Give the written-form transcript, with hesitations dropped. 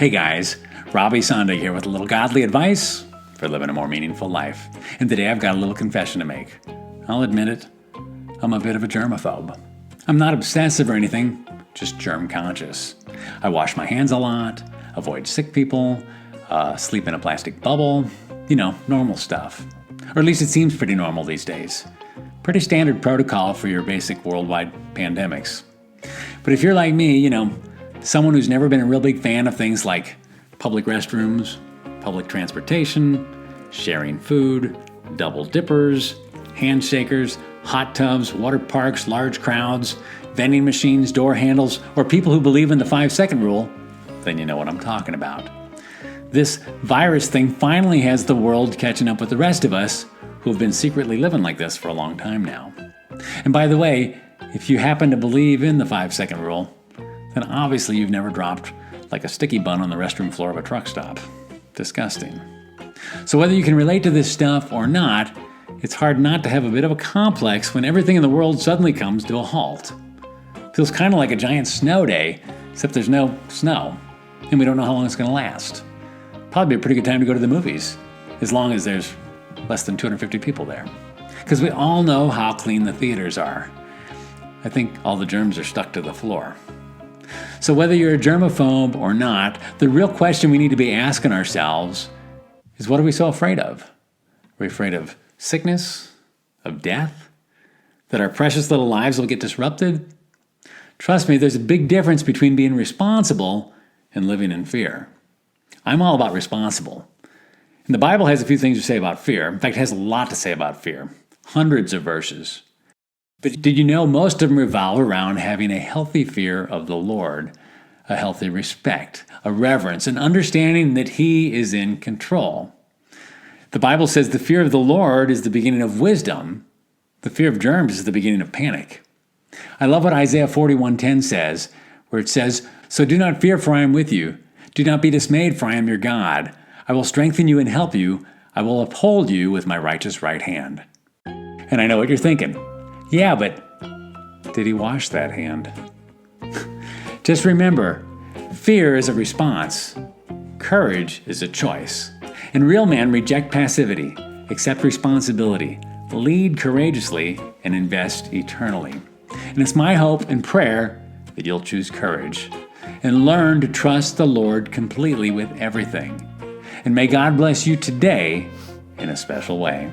Hey guys, Robbie Sondag here with a little godly advice for living a more meaningful life. And today I've got a little confession to make. I'll admit it, I'm a bit of a germaphobe. I'm not obsessive or anything, just germ conscious. I wash my hands a lot, avoid sick people, sleep in a plastic bubble, normal stuff. Or at least it seems pretty normal these days. Pretty standard protocol for your basic worldwide pandemics. But if you're like me, someone who's never been a real big fan of things like public restrooms, public transportation, sharing food, double dippers, handshakers, hot tubs, water parks, large crowds, vending machines, door handles, or people who believe in the 5-second rule, then you know what I'm talking about. This virus thing finally has the world catching up with the rest of us who have been secretly living like this for a long time now. And by the way, if you happen to believe in the 5-second rule, then obviously you've never dropped like a sticky bun on the restroom floor of a truck stop. Disgusting. So whether you can relate to this stuff or not, it's hard not to have a bit of a complex when everything in the world suddenly comes to a halt. Feels kind of like a giant snow day, except there's no snow, and we don't know how long it's going to last. Probably be a pretty good time to go to the movies, as long as there's less than 250 people there. Because we all know how clean the theaters are. I think all the germs are stuck to the floor. So whether you're a germaphobe or not, the real question we need to be asking ourselves is, what are we so afraid of? Are we afraid of sickness? Of death? That our precious little lives will get disrupted? Trust me, there's a big difference between being responsible and living in fear. I'm all about responsible. And the Bible has a few things to say about fear. In fact, it has a lot to say about fear. Hundreds of verses. But did you know most of them revolve around having a healthy fear of the Lord, a healthy respect, a reverence, an understanding that He is in control. The Bible says the fear of the Lord is the beginning of wisdom. The fear of germs is the beginning of panic. I love what Isaiah 41:10 says, where it says, "So do not fear, for I am with you. Do not be dismayed, for I am your God. I will strengthen you and help you. I will uphold you with my righteous right hand." And I know what you're thinking. Yeah, but did He wash that hand? Just remember, fear is a response. Courage is a choice. And real men reject passivity, accept responsibility, lead courageously, and invest eternally. And it's my hope and prayer that you'll choose courage and learn to trust the Lord completely with everything. And may God bless you today in a special way.